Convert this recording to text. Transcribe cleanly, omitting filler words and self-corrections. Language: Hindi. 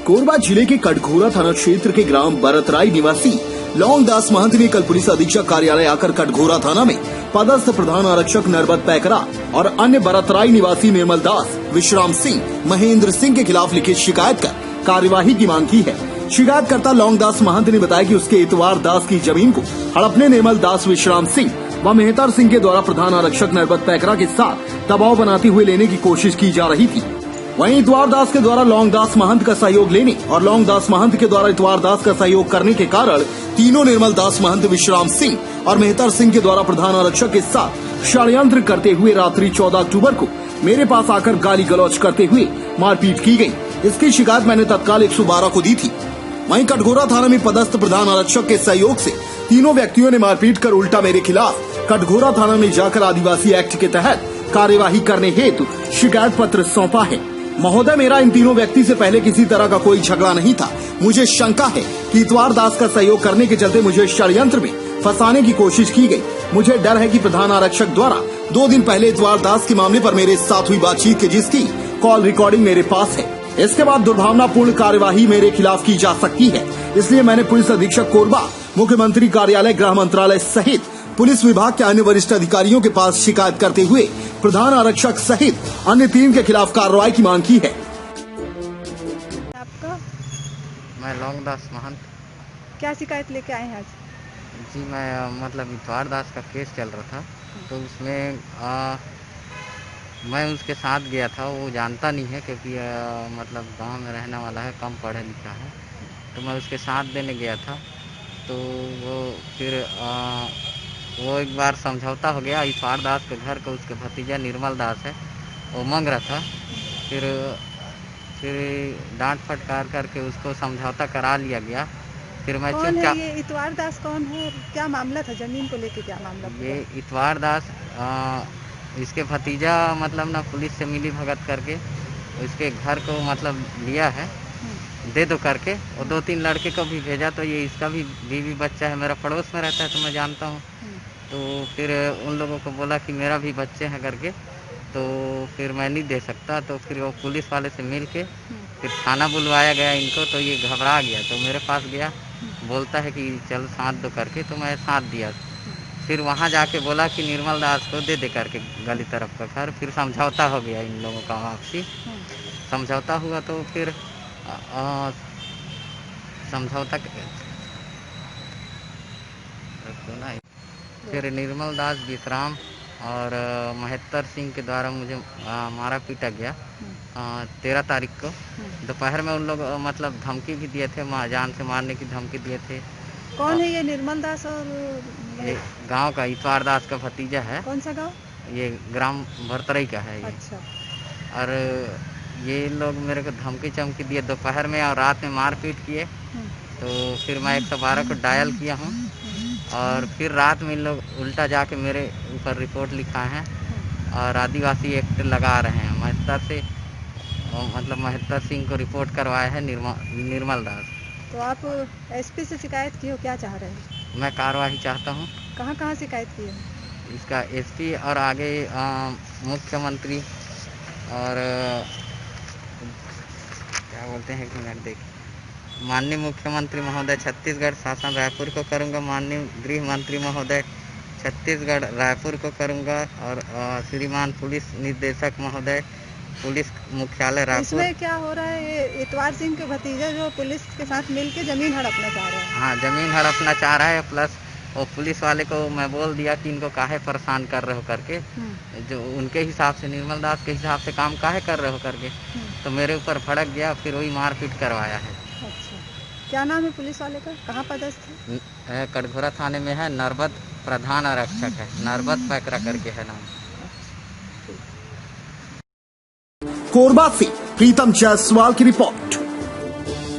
कोरबा जिले के कटघोरा थाना क्षेत्र के ग्राम बरतराई निवासी लौंगदास महंत ने कल पुलिस अधीक्षक कार्यालय आकर कटघोरा थाना में पदस्थ प्रधान आरक्षक नरबत पैकरा और अन्य बरतराई निवासी निर्मल दास, विश्राम सिंह, महेंद्र सिंह के खिलाफ लिखित शिकायत कर कार्यवाही की मांग की है। शिकायतकर्ता लौंगदास महंत ने बताया कि उसके इतवार दास की जमीन को हड़पने निर्मल दास, विश्राम सिंह व मेहतर सिंह के द्वारा प्रधान आरक्षक नरबत पैकरा के साथ दबाव बनाते हुए लेने की कोशिश की जा रही थी। वहीं इतवार दास के द्वारा लौंगदास महंत का सहयोग लेने और लौंगदास महंत के द्वारा इतवार दास का सहयोग करने के कारण तीनों निर्मल दास महंत, विश्राम सिंह और मेहतर सिंह के द्वारा प्रधान आरक्षक के साथ षड्यंत्र करते हुए रात्रि 14 अक्टूबर को मेरे पास आकर गाली गलौज करते हुए मारपीट की गई। इसकी शिकायत मैंने तत्काल 112 को दी थी। वहीं कटघोरा थाना में पदस्थ प्रधान आरक्षक के सहयोग से तीनों व्यक्तियों ने मारपीट कर उल्टा मेरे खिलाफ कटघोरा थाना में जाकर आदिवासी एक्ट के तहत कार्यवाही करने हेतु शिकायत पत्र सौंपा है। महोदय, मेरा इन तीनों व्यक्ति से पहले किसी तरह का कोई झगड़ा नहीं था। मुझे शंका है कि इतवार दास का सहयोग करने के चलते मुझे षड्यंत्र में फंसाने की कोशिश की गई। मुझे डर है कि प्रधान आरक्षक द्वारा 2 दिन पहले इतवार दास के मामले पर मेरे साथ हुई बातचीत की, जिसकी कॉल रिकॉर्डिंग मेरे पास है। इसके बाद दुर्भावनापूर्ण कार्यवाही मेरे खिलाफ की जा सकती है। इसलिए मैंने पुलिस अधीक्षक कोरबा, मुख्यमंत्री कार्यालय, गृह मंत्रालय सहित पुलिस विभाग के अन्य वरिष्ठ अधिकारियों के पास शिकायत करते हुए प्रधान आरक्षक सहित अन्य 3 के खिलाफ कार्रवाई की मांग की है। आपका? मैं लौंगदास महंत। क्या शिकायत लेके आए हैं आज? जी, मैं मतलब इतवार दास का केस चल रहा था, तो उसमें मैं उसके साथ गया था। वो जानता नहीं है क्योंकि मतलब गांव में रहने वाला है, कम पढ़ा लिखा है, तो मैं उसके साथ देने गया था। तो वो फिर वो एक बार समझौता हो गया। इतवार दास के घर का उसके भतीजा निर्मल दास है, वो मांग रहा था। फिर डांट फटकार करके उसको समझौता करा लिया गया। फिर मैं चुपचाप। ये इतवार दास कौन है और क्या मामला था? जमीन को लेके क्या मामला? ये इतवार दास इसके भतीजा मतलब ना पुलिस से मिली भगत करके इसके घर को मतलब लिया है, दे दो करके, और 2-3 लड़के को भी भेजा। तो ये इसका भी बीवी बच्चा है, मेरा पड़ोस में रहता है, तो मैं जानता हूँ। तो फिर उन लोगों को बोला कि मेरा भी बच्चे हैं करके, तो फिर मैं नहीं दे सकता। तो फिर वो पुलिस वाले से मिल के फिर थाना बुलवाया गया इनको। तो ये घबरा गया, तो मेरे पास गया, बोलता है कि चल साथ दो करके, तो मैं साथ दिया। फिर वहाँ जाके बोला कि निर्मल दास को दे करके गली तरफ का घर। फिर समझौता हो गया इन लोगों का आपसी समझौता हुआ। तो फिर समझौता फिर निर्मल दास, विश्राम और महेंद्र सिंह के द्वारा मुझे मारा पीटा गया 13 तारीख को दोपहर में। उन लोग मतलब धमकी भी दिए थे, जान से मारने की धमकी दिए थे। कौन है ये निर्मल दास? और ये गांव का इतवार दास का भतीजा है। कौन सा गांव? ये ग्राम बरतराई का है ये। अच्छा। और ये लोग मेरे को धमकी चमकी दिए दोपहर में और रात में मारपीट किए। तो फिर मैं 112 को डायल किया हूँ, और फिर रात में इन लोग उल्टा जाके मेरे ऊपर रिपोर्ट लिखाए हैं और आदिवासी एक्ट लगा रहे हैं। महेंद्र से मतलब महेंद्र सिंह को रिपोर्ट करवाया है निर्मल दास। तो आप एसपी से शिकायत की हो, क्या चाह रहे हैं? मैं कार्रवाई चाहता हूँ। कहाँ शिकायत की है? इसका एसपी और आगे मुख्यमंत्री और क्या बोलते हैं कि मैं देख माननीय मुख्यमंत्री महोदय छत्तीसगढ़ शासन रायपुर को करूंगा, माननीय गृह मंत्री महोदय छत्तीसगढ़ रायपुर को करूंगा, और श्रीमान पुलिस निदेशक महोदय पुलिस मुख्यालय रायपुर। इसमें क्या हो रहा है? ये इतवार सिंह के भतीजा जो पुलिस के साथ मिलके जमीन हड़पना चाह रहा है। हाँ, जमीन हड़पना चाह रहा है। प्लस वो पुलिस वाले को मैं बोल दिया कि इनको काहे परेशान कर रहे हो करके, जो उनके हिसाब से निर्मल दास के हिसाब से काम काहे कर रहे हो करके, तो मेरे ऊपर भड़क गया। फिर वही मारपीट करवाया है। अच्छा, क्या नाम है पुलिस वाले का? कहाँ पदस्थ है? कटघोरा थाने में है, नरबत प्रधान आरक्षक है, नरबत पैकरा करके है नाम। कोरबा से प्रीतम जायसवाल की रिपोर्ट।